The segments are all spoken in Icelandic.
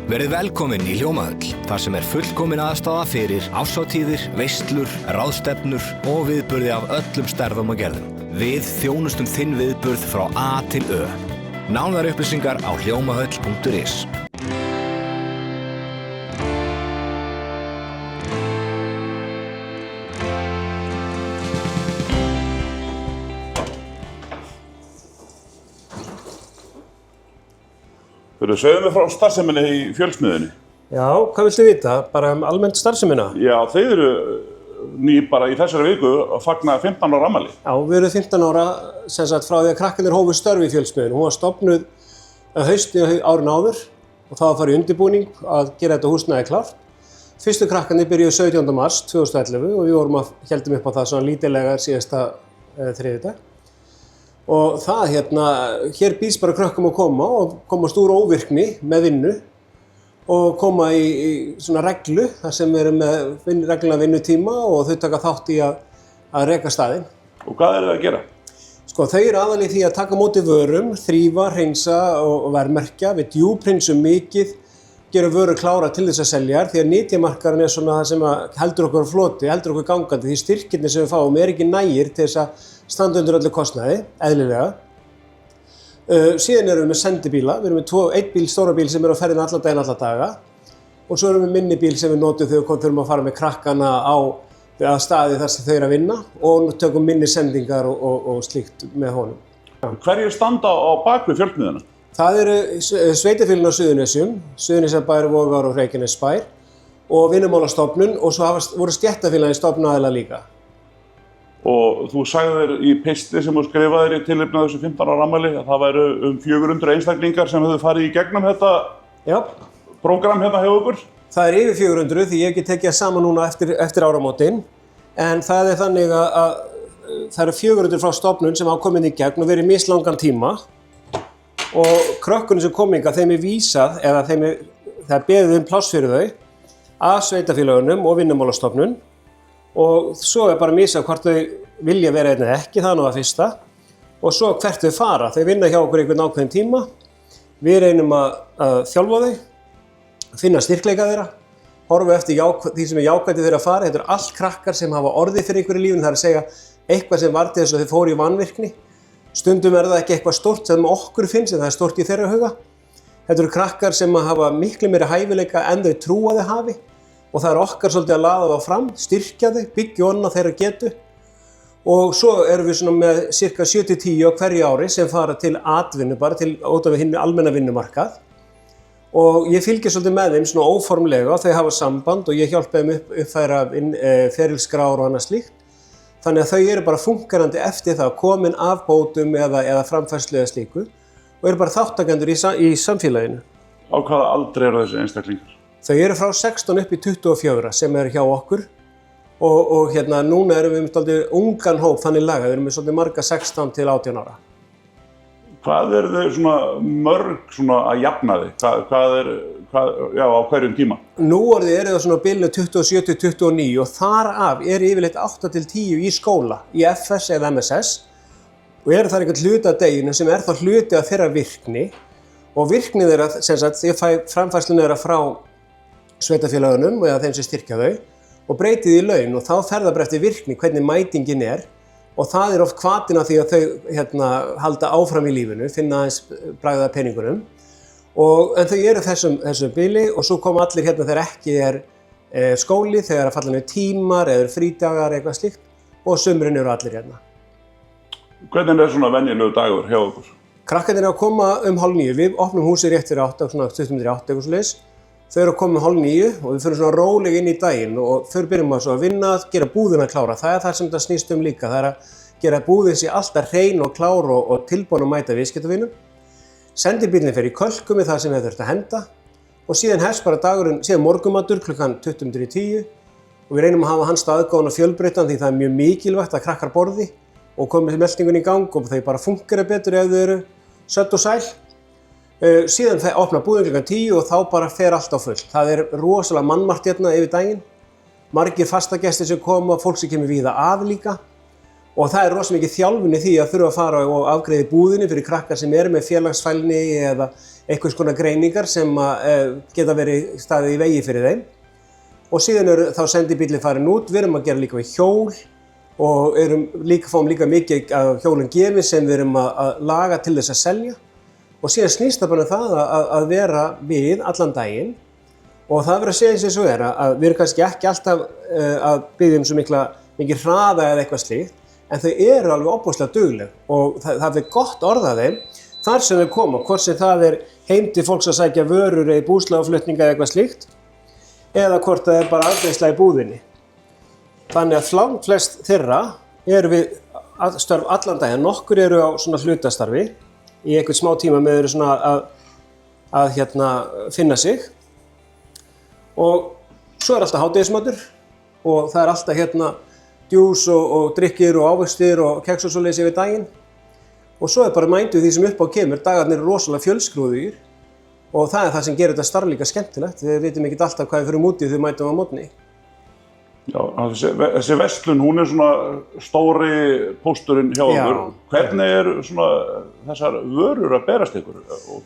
Verið velkomin í Hljómahöll, þar sem fullkomin aðstaða fyrir árshátíðir, veislur, ráðstefnur og viðburði af öllum stærðum og gerðum. Við þjónustum þinn viðburð frá A til Ö. Nánari upplýsingar á hljómahöll.is. Segðu mér frá starfseminni í Fjölsmiðjunni. Já, hvað viltu vita? Bara almennt starfsemina? Já, þeir eru bara í þessari viku að fagna 15 ára afmæli. Já, við erum 15 ára sem sagt frá því að krakkarnir hófu störf í Fjölsmiðjunni. Hún var stofnuð að hausti árin áður og það var að fara í undirbúning að gera þetta húsnæði klárt. Fyrstu krakkarnir byrjuðu 17. mars 2011 og við héldum upp á það svona lítillega síðasta þriðjudag. Og það hér býðst bara krökkum að koma og komast úr óvirkni með vinnu og koma í svona reglu þar sem við erum með reglulega vinnutíma og þau taka þátt í að reka staðinn. Og hvað eru þau að gera? Sko, þau eru aðallega í því að taka á móti vörum, þrífa, hreinsa og verðmerkja. Við djúprinsum mikið, gera vörur klára til þess að selja því að nytjamarkaðurinn svona það sem heldur okkur á floti, heldur okkur gangandi. Því styrkirnir sem við fáum ekki nægir til þess að standa undir öllu kostnaði, eðlilega. Síðan erum við með sendibíla, við erum með einn bíl, stóra bíl sem á ferðinni alla daginn, alla daga. Og svo erum við minni bíl sem við notum þegar við þurfum að fara með krakkana á staði þar sem þau eru að vinna og tökum minni sendingar og slíkt með honum. Hverjir standa á bakvið Fjölsmiðjuna? Það eru sveitarfélögin á Suðurnesjum, Suðurnesjabær, Vogar og Reykjanesbær og Vinnumálastofnun og svo voru stéttarfélögin stofnaðilega líka. Og þú sagðir í pistli sem þú skrifaðir í tilefni af þessu 15 ára afmæli að það væru 400 einstaklingar sem hefðu farið í gegnum þetta prógram hjá okkur. Það er yfir 400 því ég hef ekki tekið það saman núna eftir áramótin. En það er þannig að það eru 400 frá stofnun sem hafa komið í gegn og verið í mislangan tíma. Og krökkunum sem kom hingað, þeim er vísað eða það er beðið pláss fyrir þau af sveitarfélögunum og Vinnumálastofnun. Og svo er bara misjafnt hvort þau vilja vera eða ekki, það er nú það fyrsta. Og svo hvert þau fara. Þau vinna hjá okkur einhvern ákveðin tíma. Við reynum að þjálfa þau, finna styrkleika þeirra, horfa eftir því sem er jákvætt þeirra að fara. Þetta eru allt krakkar sem hafa orðið fyrir einhverju í lífinu, það er að segja eitthvað sem var til þess að þau fóru í vanvirkni. Stundum er það ekki eitthvað stórt sem okkur finnst, en það er stórt í þeirra huga. Þetta eru krakkar sem hafa miklu meiri hæfileika en þau trúa þau hafi. Og það er okkar svolítið að laða þá fram, styrkja þau, byggja onna þeirra getu. Og svo erum við svona með cirka 7-10 á hverju ári sem fara til atvinnu, bara til út af hinn almenna vinnumarkað. Og ég fylgir svolítið með þeim svona óformlega og þau hafa samband og ég hjálpa þeim uppfæra ferilskrár og annað slíkt. Þannig að þau eru bara fungerandi eftir það, komin af bótum eða framfærslu eða slíku og eru bara þáttakendur í samfélaginu. Á hvaða aldri eru þessi einstaklingar? Þau eru frá 16 upp í 24 sem eru hjá okkur og núna erum við með svolítið ungan hóp þannig lagað, við erum með svolítið marga 16 til 18 ára. Hvað eru þau svona mörg svona að jafna þig? Á hverjum tíma? Nú eru það svona á bilinu 27 til 29 og þar af eru yfirleitt 8 til 10 í skóla, í FS eða MSS og eru þar einhvern hluti af deginu sem er þá hluti af þeirra virkni og virkni þeirra, sem sagt, ég fæ framfærsluna þeirra frá sveitarfélögunum eða þeim sem styrkja þau og breytið í laun og þá fer það bara eftir virkni hvernig mætingin er og það er oft hvatinn af því að þau halda áfram í lífinu, finna aðeins bragða peningunum en þau eru þessum bili og svo koma allir þegar ekki er skóli, þegar falla niður tímar eða frídagar eitthvað slíkt og sumrin eru allir hérna. Hvernig er svona venjulegu dagur hjá okkur? Krakkarnir eru að koma 8:30, við opnum húsið rétt fyrir 8, svona 8:28 eitthvað svoleiðis. Þau eru að koma 8:30 og við fyrir svona rólega inn í daginn og þau byrjum að vinna, gera búðina klára. Það er það sem það snýst líka, það er að gera búðin sér alltaf hrein og klár og tilbúin að mæta viðskiptavinum. Sendibílinn fer í kölku með það sem þau þurft að henda og síðan hefst bara dagurinn, síðan morgunmatur klukkan 20:10 og við reynum að hafa hans aðgáðan og fjölbreyttan því það er mjög mikilvægt að krakkar borði og komið meltingun í gang og þau bara fungera betur ef þau eru sött og sæl. Síðan opna búðin klukkan 10 og þá bara fer allt á fullt. Það er rosalega mannmargt hérna yfir daginn. Margir fastagestir sem koma, fólk sem kemur víða að líka. Og það er rosalega mikið þjálfun í því að þurfa að fara og afgreiða búðinni fyrir krakkar sem eru með félagsfælni eða einhvers konar greiningar sem geta verið staðið í vegi fyrir þeim. Og síðan þá sendibíllinn farin út, við erum að gera líka við hjól og fáum líka mikið af hjólum gefið sem við erum að laga til þess að selja. Og síðan snýst það bara það að vera við allan daginn og það verður að segja eins og svo að við erum kannski ekki alltaf að biðja svo mikið hraða eða eitthvað slíkt, en þau eru alveg ofboðslega dugleg og það er gott orð af þeim þar sem þau koma, hvort sem það heim til fólks að sækja vörur eða búslóðaflutninga eða eitthvað slíkt, eða hvort það bara afgreiðsla í búðinni. Þannig að langflest þeirra eru við störf allan daginn, nokkur eru á svona hlutastarfi í einhvern smá tíma með þeirra svona að finna sig. Og svo alltaf hádegismatur og það alltaf djús og drykkir og ávextir og keks og svoleiðis yfir daginn. Og svo bara mændu því sem upp á kemur, dagarnir eru rosalega fjölskrúðugir og það það sem gerir þetta starf líka skemmtilegt. Við vitum ekki alltaf hvað við förum út í þegar við mætum á morgni. Já, þessi verslun, hún svona stóri pósturinn hjá okkur. Hvernig eru svona þessar vörur að berast ykkur og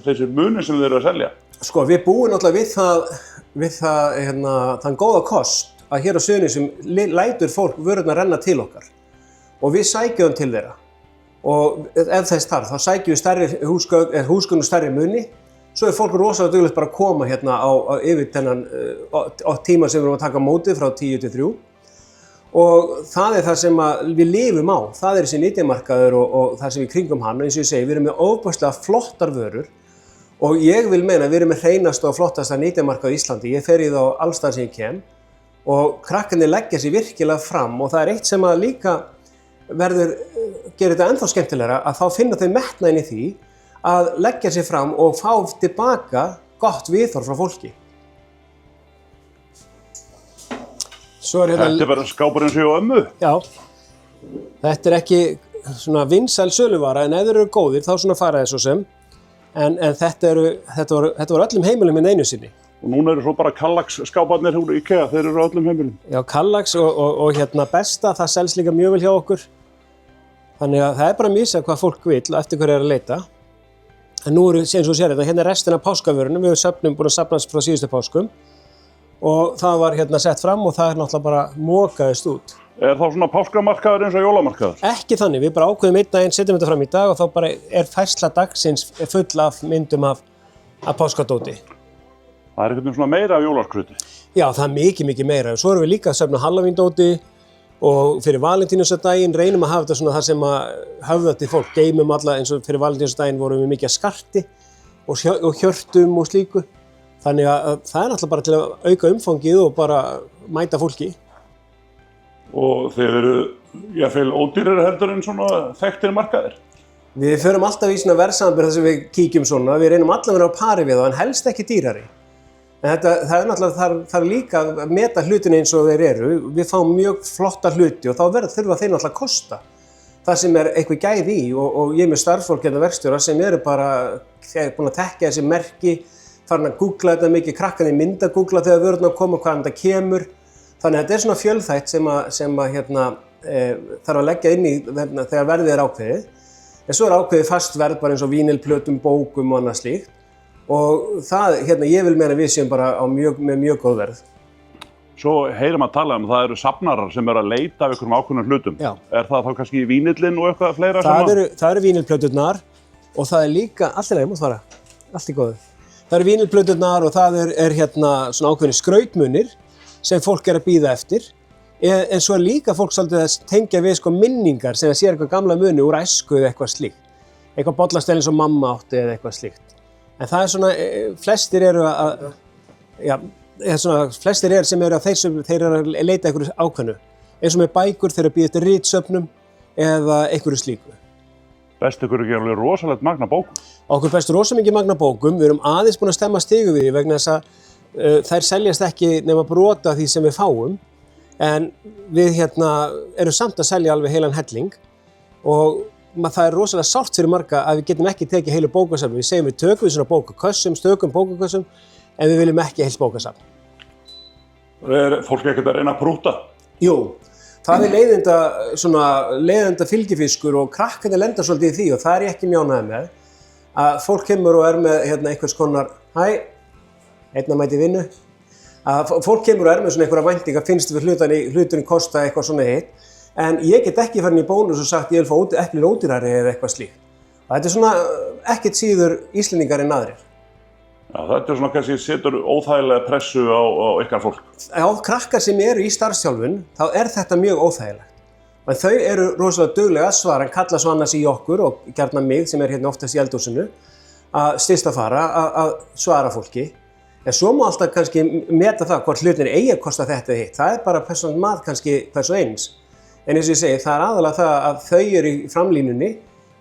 þessi munir sem þið eru að selja? Sko, við búum náttúrulega við þann góða kost að hér á Suðurnesjum lætur fólk vörurnar renna til okkar og við sækjum til þeirra. Og ef þess þarf, þá sækjum við stærri húsgögn og stærri muni. Svo fólk rosalega duglegt bara að koma yfir þennan tíma sem við erum að taka mótið frá 10 til 3. Og það það sem við lifum á, það þessi nytjamarkaður og það sem við kringum hann. Eins og ég segi, við erum með ofboðslega flottar vörur og ég vil meina að við erum með hreinasta og flottasta nytjamarkað í Íslandi. Ég fer í það á alls staðar sem ég kem og krakkarnir leggja sig virkilega fram og það eitt sem að líka gerir þetta ennþá skemmtilegra að þá finna þau metnaðinn í því að leggja sig fram og fá tilbaka gott viðhorf frá fólki. Þetta bara skápurinn sig á ömmu? Já, þetta ekki svona vinsæl söluvara en ef þeir eru góðir þá svona fara þeir svo sem. En þetta var öllum heimilum einu sinni. Og núna eru svo bara Kallax skáparnir úr IKEA, þeir eru öllum heimilum. Já, Kallax og Besta, það selst líka mjög vel hjá okkur. Þannig að það bara misjafnt hvað fólk vill og eftir hverju að leita. En nú eins og sér þetta, hérna restin af páskavörunum, við erum búin að safnast frá síðustu páskum og það var sett fram og það náttúrulega bara mokaðist út. Þá svona páskamarkaður eins og jólamarkaður? Ekki þannig, við bara ákveðum einn daginn, setjum þetta fram í dag og þá bara færsla dagsins full af myndum af páskadóti. Það einhvern veginn svona meira af jólaskrauti? Já, það mikið meira. Svo erum við líka að safna Halloween-dóti og fyrir Valentínusardaginn reynum að hafa þetta svona það sem að höfða til fólk, geymum alla eins og fyrir Valentínusardaginn vorum við mikið að skarti og hjörtum og slíku. Þannig að það náttúrulega bara til að auka umfangið og bara mæta fólki. Og þeir eru jafnvel ódýrari heldur en svona þekktir markaðir? Við förum alltaf í svona verðsamanburð þar sem við kíkjum svona, við reynum allavega að vera á pari við þá en helst ekki dýrari. En það náttúrulega þarf líka að meta hlutina eins og þeir eru. Við fáum mjög flotta hluti og þá þurfa þeir náttúrulega að kosta. Það sem eitthvað gæði í og ég er með starfsfólk verkstjóra sem eru bara búin að þekkja þessi merki, farin að googla þetta mikið, krakkarnir mynda að googla þegar vörurnar koma, hvaðan þetta kemur. Þannig að þetta svona fjölþætt sem þarf að leggja inn í þegar verðið ákveðið. En svo ákveðið fast verð bara eins og vínilplötum, bókum og annað slíkt. Og það, ég vil meina við séum bara með mjög góð verð. Svo heyrum að tala það eru safnarar sem eru að leita af einhverjum ákveðnum hlutum. Já. Það þá kannski vínillinn og eitthvað fleira Það eru vínilplöturnar og það líka, allt í lagi, mátt fara, allt í góðu. Það eru vínilplöturnar og það er svona ákveðnir skrautmunir sem fólk að bíða eftir. En svo líka fólk svolítið að tengja við minningar sem að sér eitthvað gamla muni úr æsku eða eitthvað slíkt. Eitthvað bollastell eins og mamma átti eða eitthvað slíkt. En það svona, flestir eru sem eru að þeir eru að leita einhverju ákveðnu. Eins og með bækur þeir eru að bíða eftir ritsöfnum eða einhverju slíku. Best ykkur ekki alveg rosalegt magna bókum? Okkur best rosalega mikið magna bókum. Við erum aðeins búin að stemma stigu við því vegna þess að þær seljast ekki nema brota því sem við fáum. En við erum samt að selja alveg heilan helling og það rosalega sárt fyrir marga að við getum ekki tekið heilu bókasafn. Við segjum við tökum við svona bókakössum, stökum bókakössum, en við viljum ekki heilt bókasafn. Fólk ekkert að reyna að prúta? Jú, það leiðinda fylgifiskur og krakkarnir lenda svolítið í því og það ég ekki mjánaði með að fólk kemur og með einhvers konar einna mæti vinnu, að fólk kemur og með svona einhverja væntingar, finnst við hluturinn kosta eitthvað svona hitt, en ég get ekki farin í Bónus og sagt ég vil fá eplir ódýrari eða eitthvað slíkt. Og þetta svona ekkert síður Íslendingar en aðrir. Já, þetta svona kannski setur óþægilega pressu á ykkar fólk. Á krakkar sem eru í starfsþjálfun, þá þetta mjög óþægilegt. En þau eru rosalega duglega að svara, en kalla svo annars í okkur og gjarnan mig sem hérna oftast í eldhúsinu, að stysta fara að svara fólki. En svo má alltaf kannski meta það hvort hlutin eigi að kosta þetta eða hitt. Það bara persónulegt mat kannski hvers og eins. En eins og ég segi, það aðalega það að þau eru í framlínunni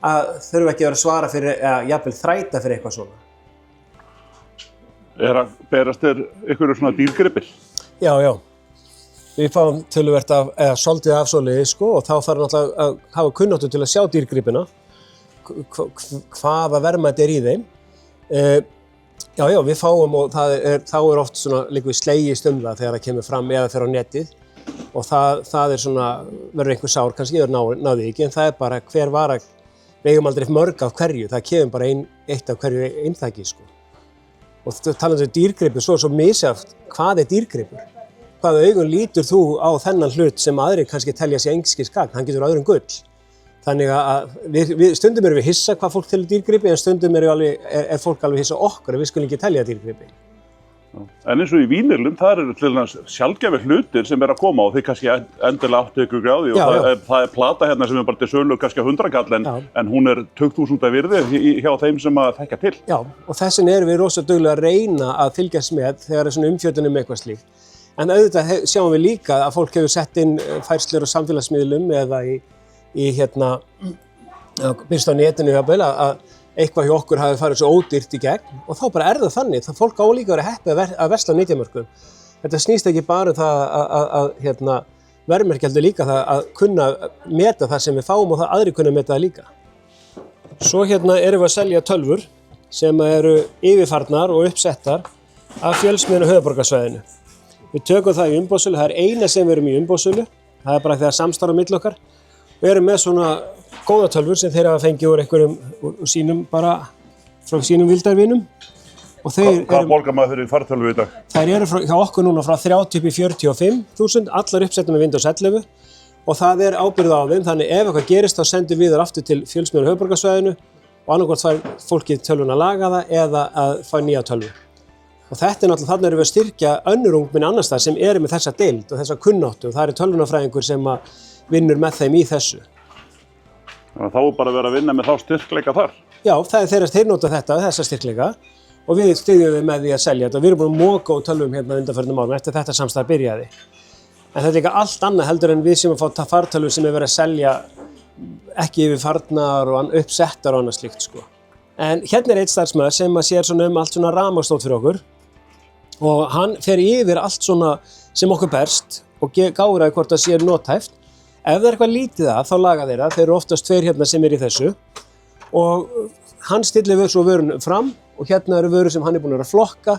að þurfa ekki að vera að svara fyrir, eða jafnvel þræta fyrir eitthvað svona. Að berast ykkur svona dýrgripir? Já. Við fáum töluvert eða svolítið af svoleiðis sko, og þá þarf náttúrulega að hafa kunnáttu til að sjá dýrgripina, hvaða verðmæti í þeim. Já, við fáum og þá oft svona líka við slegist það þegar það kemur fram eða fer á netið. Og það svona, verður einhver sár, kannski náði ekki, en það bara hver vara, við eigum aldrei mörg af hverju, það kemur bara eitt af hverju einþæki, sko. Og talandi dýrgripur, svo misjafnt, hvað dýrgripur? Hvaða augun lítur þú á þennan hlut sem aðrir kannski telja sér einskis gagn, hann getur öðrum gull. Þannig að stundum erum við hissa hvað fólk telur dýrgripi, en stundum fólk alveg hissa okkur, við skulum ekki telja dýrgripi. En eins og í Vínirlum, það eru til dæmis sjaldgæfir hlutir sem að koma og þið kannski endilega áttu ykkur gráði og það plata hérna sem bara til sölu kannski 100 kall en hún 20.000 virði hjá þeim sem að þekkja til. Já, og þessin erum við rosa duglega að reyna að fylgjast með þegar svona umfjöllun eitthvað slíkt. En auðvitað sjáum við líka að fólk hefur sett inn færslur á samfélagsmiðlum eða byrst á netinu jafnvel að eitthvað hjá okkur hafi farið svo ódýrt í gegn og þá bara það þannig, það fólk á líka að vera heppið að versla á nytjamörkuðum. Þetta snýst ekki bara það verðmerki heldur líka það að kunna meta það sem við fáum og það aðrir kunna meta það líka. Svo erum við að selja tölvur sem eru yfirfarnar og uppsettar af Fjölsmiðjunni á höfuðborgarsvæðinu. Við tökum það í umboðssölu, það eina sem við erum í umboðssölu, það bara þegar samstarf á milli okkar. Við erum með svona góða tölvur sem þeir hafa fengið úr einhverjum sínum bara frá sínum vildarvinum. Hvað borgar maður fyrir fartölvu í dag? Þær eru hjá okkur núna frá 30 upp í 45.000, allar uppsettar með Windows 11 og það ábyrgð á þeim, þannig ef eitthvað gerist þá sendum við þær aftur til Fjölsmiðjunni á höfuðborgarsvæðinu og annarkvort fær fólkið tölvuna lagaða eða að fá nýja tölvu. Og þetta náttúrulega, þarna erum við að styrkja önnur ungmenni annars staðar sem eru með þessa deild og þessa kunnáttu og það tölvunarfræðingur sem vinnur með þeim í þessu. Þannig að þá bara verið að vinna með þá styrkleika þar? Já, þeir nota þessa styrkleika og við styðjum við með því að selja þetta og við erum búin að moka á tölvum undanförnum árum eftir þetta samstarf byrjaði. En þetta líka allt annað heldur en við sem að fá fartölvur sem verið að selja ekki yfirfarnar og uppsettar og annað slíkt sko. En hérna einn starfsmaður sem sér svona allt svona ramastótt fyrir okkur og hann fer yfir allt svona sem okkur berst og gáir hvort það sé nothæft. Ef það eitthvað lítið þá laga þeir eru oftast tveir hérna sem í þessu og hann stillir svo vörun fram og hérna eru vörur sem hann búinn að flokka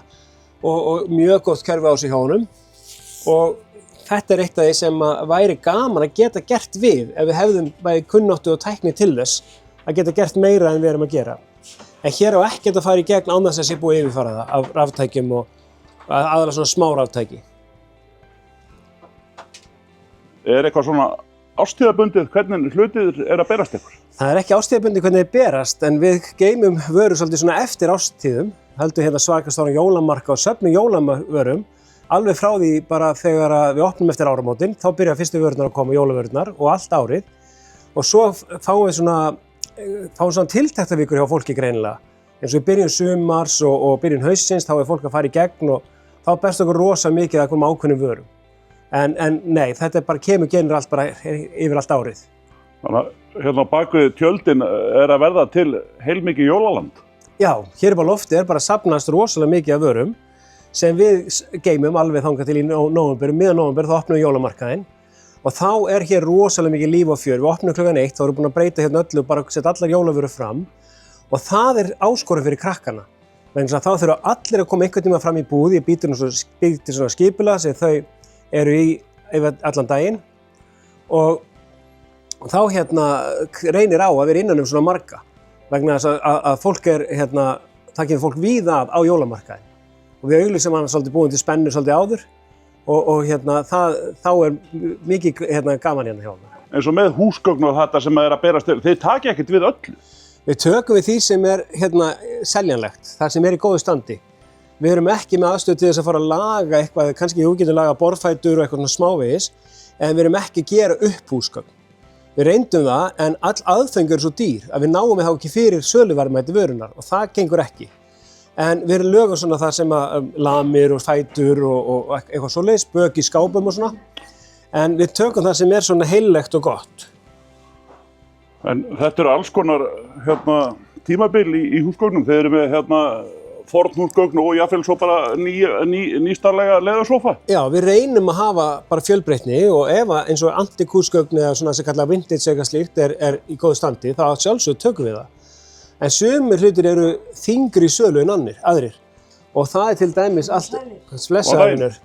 og mjög gott kerfi á sig hjá honum og þetta eitt af því sem væri gaman að geta gert við ef við hefðum bæði kunnáttu og tækni til þess að geta gert meira en við erum að gera. En hér á ekkert að fara í gegn án þess að sé búið yfirfara það af raftækjum og aðalega svona smá raftæki. Eitthvað svona ástíðabundið hvernig hlutir að berast ykkur? Það ekki ástíðabundið hvernig þeir berast en við geymum vörur svolítið svona eftir ástíðum. Höldum svaka stóran jólamarka og söfnum jólavörum alveg frá því bara þegar við opnum eftir áramótin. Þá byrja fyrstu vörurnar að koma jólavörurnar og allt árið og svo fáum við svona tiltektarvikur hjá fólki greinilega. Eins og í byrjun sumars og byrjun haustsins þá fólk að fara í gegn og þá berst okkur rosa mikið að koma ákveðnum vörum. En nei, þetta bara kemur generalt bara yfir allt árið. Þannig að hérna á bakvið tjöldin að verða til heilmikið jólaland? Já, hér á lofti bara safnast rosalega mikið af vörum sem við geymum alveg þangað til í nóvember, miðjan nóvember þá opnum við jólamarkaðinn og þá hér rosalega mikið líf og fjör. Við opnum klukkan 1, þá erum við búin að breyta hérna öllu og bara setja allar jólavörur fram og það áskorun fyrir krakkana. Vegna þess að þá þurfa allir að koma einhvern tíma fram í búð, ég býtur svona skipulag sem þau eru í allan daginn og þá reynir á að vera innan svona marga vegna þess að fólk það kemur fólk víða að á jólamarkaðin. Og við auglýsum hann svolítið búin til spennu svolítið áður og þá mikið gaman hjá hann. Eins og með húsgögn og þetta sem að berast til, þeir taki ekkert við öllu. Við tökum við því sem seljanlegt, það sem í góðu standi. Við erum ekki með aðstöðu til þess að fara að laga eitthvað, kannski við getum laga borðfætur og eitthvað svona smávegis, en við erum ekki að gera upp húsgögn. Við reyndum það, en all aðföng eru svo dýr að við náum þá ekki fyrir söluverðmæti vörunnar og það gengur ekki. En við erum lögum svona það sem að lamir og fætur og eitthvað svoleiðis, bök í skápum og svona. En við tökum það sem svona heillegt og gott. En þetta eru alls konar tímabil í húsgögnum. Þeir eru með fornhúsgögn og jafnvel svo bara nýstarlega leðursófa. Já, við reynum að hafa bara fjölbreytni og ef eins og antik húsgögn eða svona sem kallað vintage eitthvað slíkt er í góðu standi, þá sjálfsögðu tökum við það. En sumir hlutir eru þyngri í sölu en aðrir. Og það til dæmis flessaðinur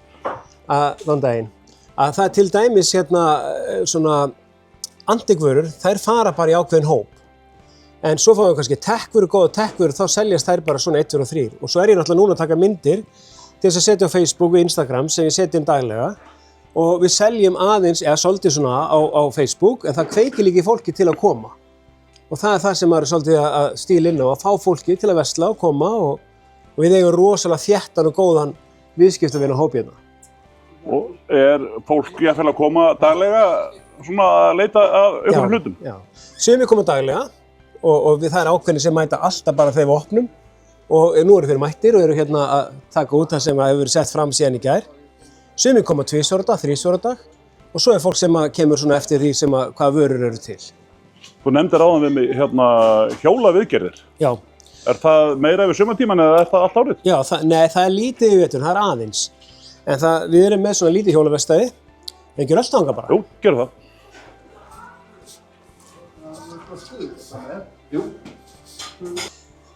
þann daginn. Að það til dæmis svona antikvörur, þær fara bara í ákveðin hóp. En svo fáum við kannski tekkvörur, góða tekkvörur, þá seljast þær bara svona 1, 2 og 3. Og svo ég náttúrulega núna að taka myndir til þess að setja á Facebook og Instagram sem ég setja daglega. Og við seljum aðeins, eða svolítið svona á Facebook, en það kveikir líka í fólki til að koma. Og það það sem maður svolítið að stíla inn á, að fá fólki til að versla og koma og við eigum rosalega þéttan og góðan viðskiptavin á hóp hérna. Og fólk jafnvel að koma daglega svona að leita að einhverjum hlutum? Já, sumir koma daglega og það ákveðni sem mæta alltaf bara þegar við opnum og nú eru þeir mættir og eru að taka út það sem hefur verið sett fram síðan í gær. Sumir koma 2 dag, 3 dag og svo fólk sem kemur svona eftir því hvaða vörur eru til. Þú nefndir áðan við mig hjólaviðgerðir. Já. Það meira yfir sumartímann eða það allt árið? Já, það lítið í veturinn, það aðeins. En við erum með svona lítið hjólavestæði, en ekki alltaf hanga bara. Jú, gerum það.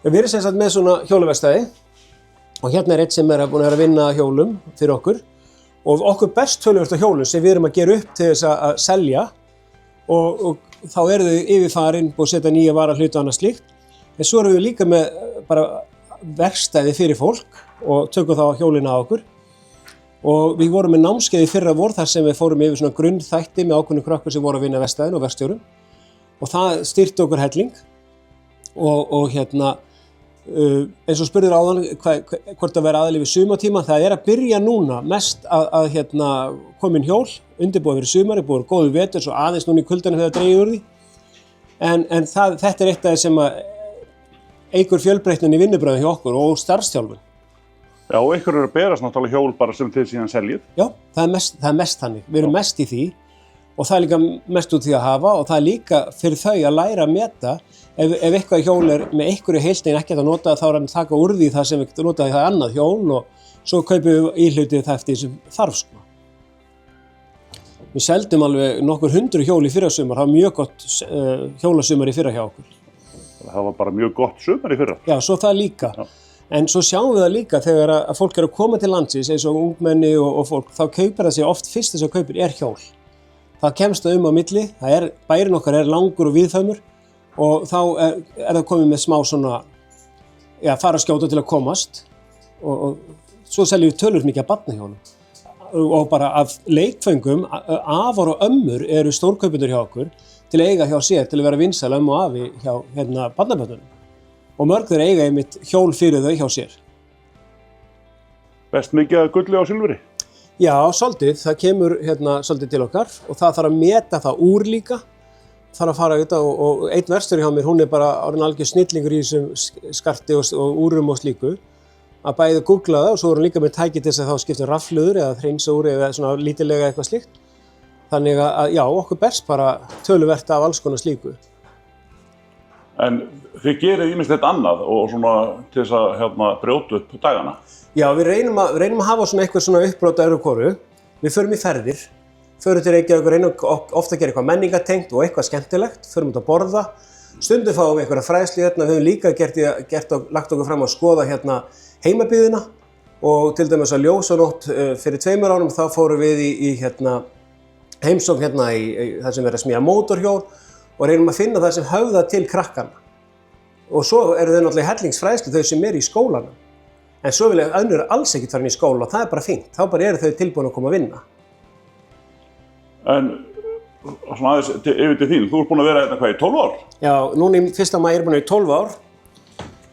Við erum sem sagt með svona hjólavestæði og hérna eitt sem búin að vinna hjólum fyrir okkur og okkur best töluvert á hjólum sem við erum að gera upp til þess að selja og þá eru þau yfirfarin og setja nýja varahluti og annað slíkt. En svo erum við líka með bara verkstæði fyrir fólk og tökum þá hjólina á okkur. Og við vorum með námskeið fyrra vor þar sem við fórum yfir svona grunnþætti með ákveðnum krökkum sem voru að vinna verkstæðin og verkstjórum. Og það styrkti okkur helling og eins og spurður áðan hvort að vera aðili við sumartíma, það að byrja núna mest að koma inn hjól, undirbúið fyrir sumar, búið góður vetur, svo aðeins núna í kuldanum þegar dregið úr því. En þetta eitt af því sem eykur fjölbreytnin í vinnubröðum hjá okkur og starfsþjálfun. Já, og ykkur eru að berast náttúrulega hjól bara sem þið síðan seljið. Já, það er mest þannig. Við erum mest í því og það er líka mest út því að hafa og það er líka fyrir þau að læra að meta ef eitthvað hjól með einhverju heilstein ekkert að nota þá er hann að taka úr því það sem við getum notað í það annað hjól og svo kaupum við íhlutið það eftir sem þarf sko. Við seldum alveg nokkur 100 hjól í fyrrasumar, það var mjög gott hjólasumar í fyrra hjá okkur. Það var bara mjög gott sumar í fyrra? Já, svo það líka. Já. En svo sjáum við það líka þegar að fólk eru að koma til landsins eins og ungmenni og fólk, þá kaupir það sig oft fyrst þess að kaupir hjól. Það kemst það á milli, bærinn okkar langur og víðfæmur og þá það komið með smá svona, fara skjóta til að komast og svo seljum við töluvert mikið af barnahjólum. Og bara af leikföngum, afar og ömmur eru stórkaupendur hjá okkur til að eiga hjá sér, til að vera vinsæl ömmu og afi hjá barnabörnunum. Og mörg þeir eiga einmitt hjól fyrir þau hjá sér. Best mikið að gulli á silfri? Já, svolítið. Það kemur svolítið til okkar og það þarf að meta það úr líka. Þarf að fara auðvitað og einn verkstjóri hjá mér, hún bara orðin algjör snillingur í þessum skarti og úrum og slíku. Að bæði googla það og svo er hún líka með tæki til þess að þá skipta rafhlöður eða hreinsa úr eða svona lítillega eitthvað slíkt. Þannig að já, okkur berst bara töluvert af alls konar slíku. En þið gerir ýmislegt annað og svona til þess að brjóta upp dagana? Já, við reynum að hafa svona eitthvað svona uppbrot öðru hvoru. Við förum í ferðir, förum til Reykjavík og reynum ofta að gera eitthvað menningatengt og eitthvað skemmtilegt, förum út að borða. Stundum fáum við einhverja fræðslu við höfum líka lagt okkur fram að skoða heimabyggðina og til dæmis að ljósanótt fyrir 2 árum þá fórum við í heimsókn í það sem er að smíða mótorhjól og reynum að finna það sem höfða til krakkana. og svo eru þau náttúrulega hellingsfræðslu þau sem eru í skólanum. En svo vilja önnur alls ekkert fara inn í skóla og það bara fínt. Þá bara eru þau tilbúin að koma að vinna. En svona aðeins yfir til þín, þú ert búin að vera hérna hvað í 12 ár? Já, núna í 1. maí búin að vera í 12 ár.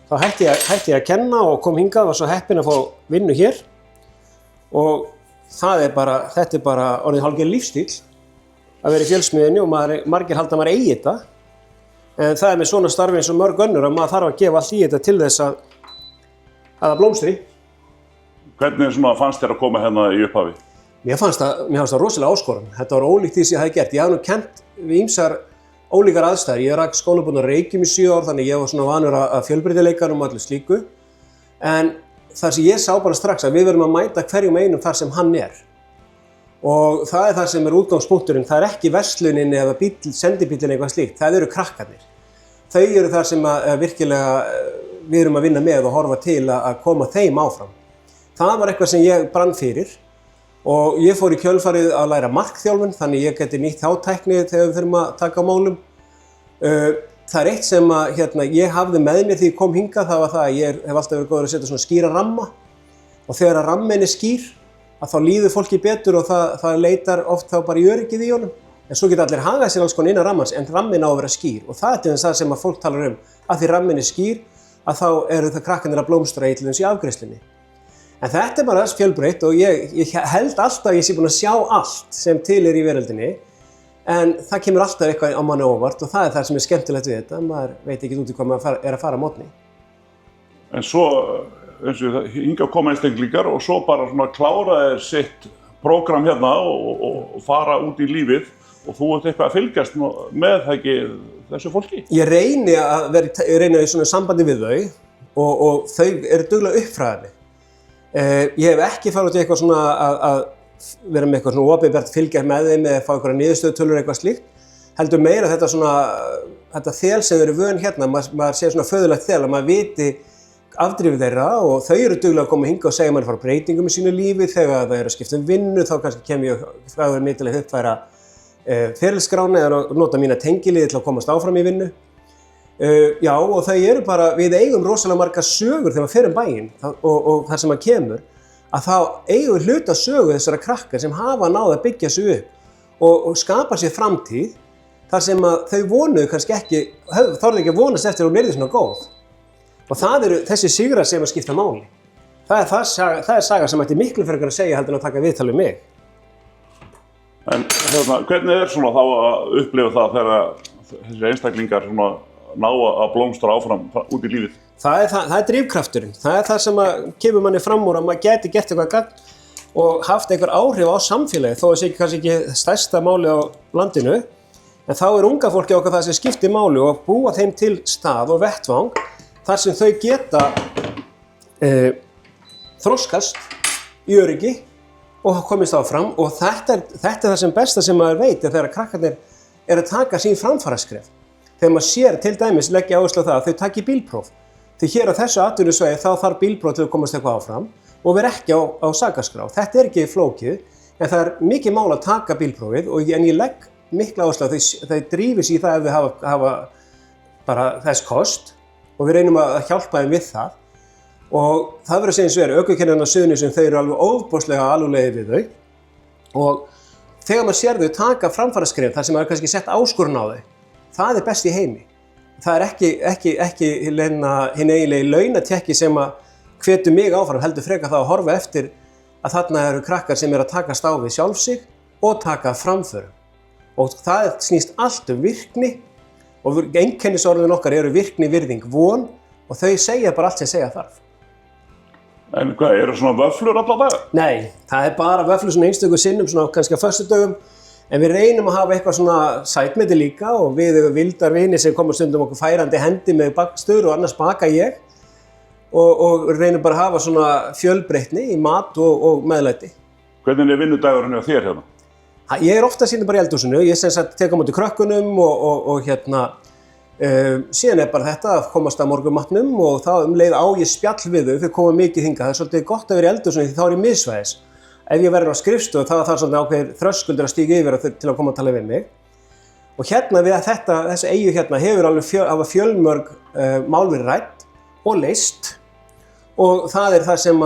Þá hætti ég að kenna og kom hingað, var svo heppinn að fá vinnu hér. Og þetta er bara orðið hálfgerð lífstíl að vera í fjölsmiðjunni og margir halda að maður eigi þetta. En það er með svona starfi eins og mörg önnur að maður þarf að gefa allt í þetta til þess að það blómstri. Hvernig svona fannst þér að koma hérna í upphafi? Mér fannst það rosalega áskorun. Þetta var ólíkt því sem ég hafði gert. Ég hafði nú kennt við ýmsar ólíkar aðstæður. Ég rak skólabúinn á Reykjum í 7 ár, þannig ég var svona vanur að fjölbreytileikanum og allir slíku. En það sem ég sá bara strax að við verðum að mæta hverjum einum þar sem hann er. Og það er það sem er útgangspunkturinn. Það er ekki verslunin eða sendibíllinn eitthvað slíkt. Það eru krakkarnir. Þau eru þar sem virkilega við erum að vinna með og horfa til að koma þeim áfram. Það var eitthvað sem ég brann fyrir og ég fór í kjölfarið að læra markþjálfun, þannig ég geti nýtt þá tækni þegar við þurfum að taka á málum. Það er eitt sem ég hafði með mér því ég kom hingað, það var það að ég hef alltaf verið góður að setja svona skýra ramma og þegar að rammin er skýr að þá líður fólki betur og það leitar oft þá bara í öryggið í honum. En svo geta allir hagað sér alls konar innan rammans en rammin á að vera skýr og það er það sem að fólk talar að því rammin er skýr að þá eru það krakkarnir að blómstra í til þess í afgreiðslunni. En þetta er bara þess fjölbreytt og ég held alltaf að ég sé búin að sjá allt sem til í veröldinni en það kemur alltaf eitthvað á manni óvart og það er það sem er skemmtilegt við þetta, maður veit ekki út í hvað maður er að fara á mótni. En svo, eins og hingað koma einstaklingar og svo bara svona klára þér sitt prógram hérna og fara út í lífið og þú ert eitthvað að fylgjast með þessu fólki? Ég reyni að vera í svona sambandi við þau og þau eru duglega uppfræðandi. Ég hef ekki farið út í eitthvað svona að vera með eitthvað svona opinbert fylgjast með þeim eða fá eitthvað niðurstöðutölur eitthvað slíkt. Heldur meira þetta þel sem þau eru vön hérna, maður sé svona föðurlegt þel að maður viti afdrifið þeirra og þau eru duglega að koma hingað og segja maður fara breytingum í sínu lífi þegar það eru að skipta vinnu, þá kannski kem ég að mig til að uppfæra ferilskrána eða nota mína tengiliði til að komast áfram í vinnu. Já, og þau eru bara, við eigum rosalega margar sögur þegar við ferum bæinn og þar sem að kemur, að þá eigum við hluta sögu þessara krakkar sem hafa náð að byggja sig upp og skapa sér framtíð þar sem að þau vonuðu kannski ekki, þorðu ekki að vonast eftir að hún yrði svona góð. Og það eru þessi sigrar sem að skipta máli. Það er saga sem ætti miklu frekar að segja heldur en að taka viðtal við mig. En hvernig er svona þá að upplifa það þegar þessi einstaklingar svona ná að blómstra áfram út í lífið? Það er drifkrafturinn. Það er það sem kemur manni fram úr að maður geti gert eitthvað gagn og haft einhver áhrif á samfélagið, þó að það sé kannski ekki stærsta máli á landinu. En þá er unga fólki okkar það sem skiptir máli og búa þeim til stað og vettvang þar sem þau geta þroskast í öryggi og komist áfram og þetta er það sem besta sem maður veit þegar krakkarnir eru að taka sín framfaraskref. Þegar maður sér til dæmis leggja áherslu á það að þau taki bílpróf. Því hér á þessu atvinnusvæði þá þarf bílpróf til að komast eitthvað áfram og vera ekki á sakaskrá. Þetta er ekki flókið en það er mikið mál að taka bílprófið en ég legg mikla áherslu á þau drífi sig í það ef þau hafa bara þess kost og við reynum að hjálpa þeim við það. Og það verður að segja eins og er, ökukennarinn á Suðurnesjum, þau eru alveg ofboðslega alúðlegir við þau og þegar maður sér þau taka framfaraskref þar sem maður kannski sett áskorun á þau, það er best í heimi. Það er ekki hinn eiginlegi launatekki sem að hvetur mig áfram, heldur frekar það að horfa eftir að þarna eru krakkar sem eru að takast á við sjálf sig og taka framförum. Og það snýst allt virkni og einkennisorðin okkar eru virkni, virðing, von og þau segja bara allt sem segja þarf. En hvað, eru svona vöflur alla daga? Nei, það er bara vöflur svona einstöku sinnum, svona kannski á föstudögum. En við reynum að hafa eitthvað svona sætmeti líka og við erum vildar vini sem koma stundum okkur færandi hendi með bakstur og annars baka ég. Og reynum bara að hafa svona fjölbreytni í mat og meðlæti. Hvernig er vinnudagurinn hjá þér hérna? Ég er ofta síðan bara í eldhúsinu. Ég sem sagt tek á móti krökkunum og síðan er bara þetta að komast að morgunmatnum og þá leið á ég spjall við þau, þau koma mikið hingað. Það er svolítið gott að vera í eldhúsinu því þá er ég miðsvæðis. Ef ég verður á skrifstofu þá er það svolítið ákveðið þröskuldur að stíga yfir til að koma að tala við mig. Og hérna við þessi eyju hérna hefur alveg hafa fjölmörg mál verið rædd og leyst. Og það það sem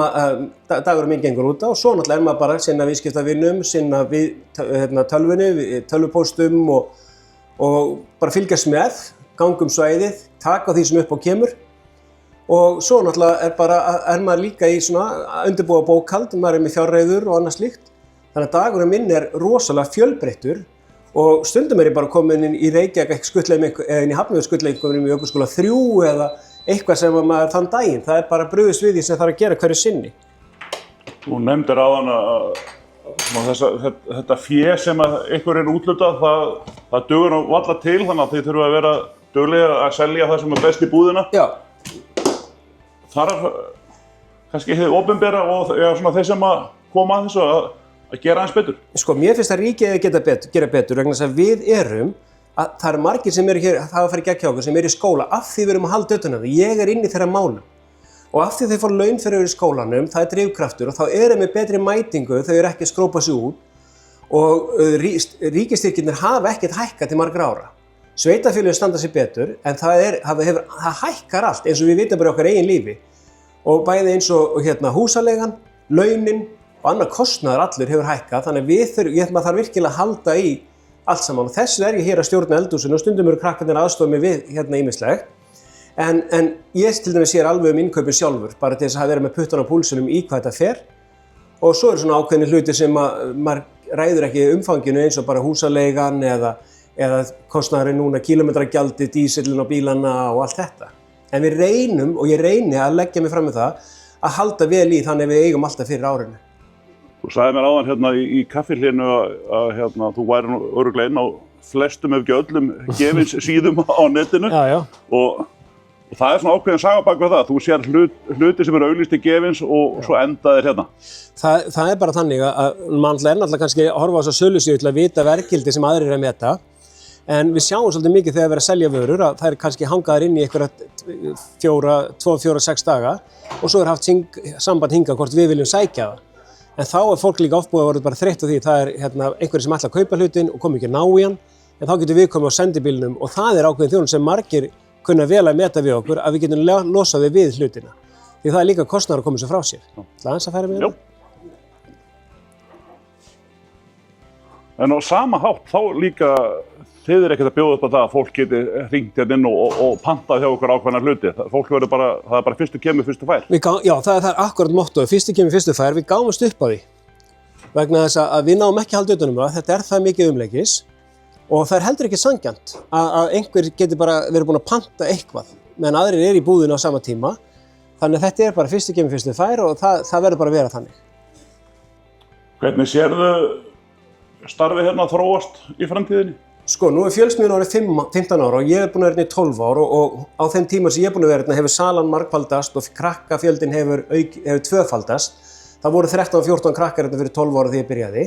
dagurinn minn gengur út á. Og svo náttúrulega maður bara að sinna viðskiptavinum, sinna tölvunni, tölvupóstum og bara fylgjast með, gangum svæðið, taka því sem upp á kemur. Og svo náttúrulega maður líka í svona undirbúa bókhald, maður með fjárreiður og annað slíkt. Þannig að dagurinn minn rosalega fjölbreyttur og stundum ég bara komin inn í Reykjavík eða inn í Hafnarfjörð skuttleik komin inn í ökuskóla 3 eða eitthvað sem maður þann daginn. Það bara brugðist við því sem þarf að gera hverju sinni. Þú nefndir áðan að þetta fé sem ykkur úthlutað, það dugur nú varla til, þannig að þið þurfa að vera duglega að selja það sem best í búðina. Já. Þarf kannski hið opinbera og svona þeir sem koma að þessu að gera aðeins betur? Sko, mér finnst að ríkið gera betur vegna þess að við það margir sem hér, það að fara í gegn hjá okkur, sem í skóla af því við erum að halda utan um það. Ég inn í þeirra málum. Og af því þau fá laun fyrir að vera í skólanum, það drifkraftur og þá með betri mætingu, þau ekki að skrópa sig út og ríkisstyrkirnir hafa ekkert hækkað til margra ára. Sveitarfélögin standa sig betur, en það hækkar allt eins og við vitum bara okkar eigin lífi. Og bæði eins og húsaleigan, launin og annar kostnaður allur hefur hækkað, þannig að maður þarf virkilega að halda í allt saman. Og þessu ég hér að stjórna eldhúsinu og stundum eru krakkarnir aðstoða mig við ýmislegt. En ég til dæmis sér alveg innkaupin sjálfur, bara til þess að vera með puttan á púlsunum í hvað þetta fer. Og svo eru svona ákveðnir hlutir sem maður ræður ekki umfanginu eins og bara húsaleigan eða kostnaðurinn núna, kílómetragjaldið, dísellinn á bílana og allt þetta. En við reynum, og ég reyni að leggja mig fram með það, að halda vel í þannig að við eigum alltaf fyrir árinu. Þú sagði mér áðan í kaffihlénu að þú væri nú örugglega inn á flestum ef ekki öllum gefins síðum á netinu. Já. Og það svona ákveðin saga bak við það. Þú sér hluti sem eru auglýstir gefins og svo enda þeir hérna. Það bara þannig að mann náttúrulega kannski að horfa á þessa sölusíðu til að vita verðgildi sem aðrir að meta. En við sjáum svolítið mikið þegar við að selja vörur að það kannski hangaðar inn í einhverja 2-4-6 daga og svo haft samband hingað hvort við viljum sækja það. En þá fólk líka oft búið að vera bara þreytt á því. Það einhverjir sem ætla að kaupa hlutinn og kom ekki að ná í hann. En þá getum við komið á sendibílnum og það ákveðin þjónusta sem margir kunna vel að meta við okkur að við getum losað við hlutina. Því það líka kostnaður að koma sér frá sér. Það aðeins að færa með þetta? En á sama hátt þá líka þið ekkert að bjóða upp á það að fólk geti hringt hérna inn og pantað hjá okkur ákveðna hluti. Fólk verður það bara fyrstu kemur, fyrstu fær. Já, það akkurat mottóið. Fyrstu kemur, fyrstu fær. Við gáumst upp á því. Vegna þess að við náum ekki að halda utan um það. Þetta það mikið umleikis. Og það heldur ekki sanngjarnt að einhver geti bara verið búinn að panta eitthvað. Meðan aðrir í búðinu á sama tíma. Þannig að þetta bara fyrstu kemur, fyrstu fær og það verður bara að vera þannig. Hvernig sérðu starfið hérna þróast í framtíðinni? Sko, nú fjölsmiðjun orðið 15 ára og ég búinn að vera hérna í 12 ár og á þeim tíma sem ég búinn að vera hérna hefur salan margfaldast og krakkafjöldin hefur tvöfaldast. Það voru 13-14 krakkar hérna fyrir 12 ára þegar ég byrjaði.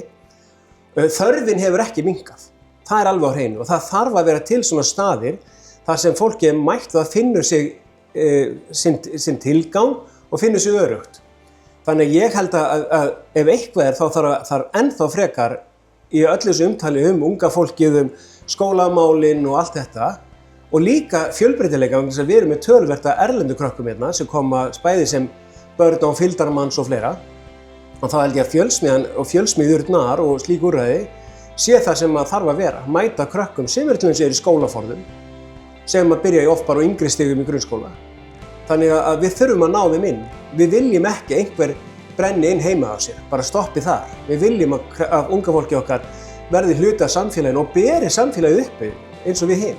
Þörfin hefur ekki minnkað. Það alveg á hreinu og það þarf að vera til svona staðir þar sem fólki mætt að finnur sig sinn tilgang og finnur sig öruggt. Þannig að ég held að ef eitthvað þá þarf ennþá frekar í öllu þessu umtali unga fólkið, skólamálin og allt þetta og líka fjölbreytileika vegna þess að við erum með töluvert af erlendu krökkum hérna sem koma bæði sem börn án fylgdarmanns og fleira og þá held ég að fjölsmiðjan og fjölsmiðjurnar og slík úrræði sé það sem að þarf að vera, mæta krökkum sem til dæmis í skólaforðum sem að byrja oft bara á yngri stigum í grunnskóla. Þannig að við þurfum að ná þeim inn. Við viljum ekki einhver brenni inn heima á sér, bara stoppi þar. Við viljum að unga fólki okkar verði hluti af samfélaginu og beri samfélagið uppi eins og við hin.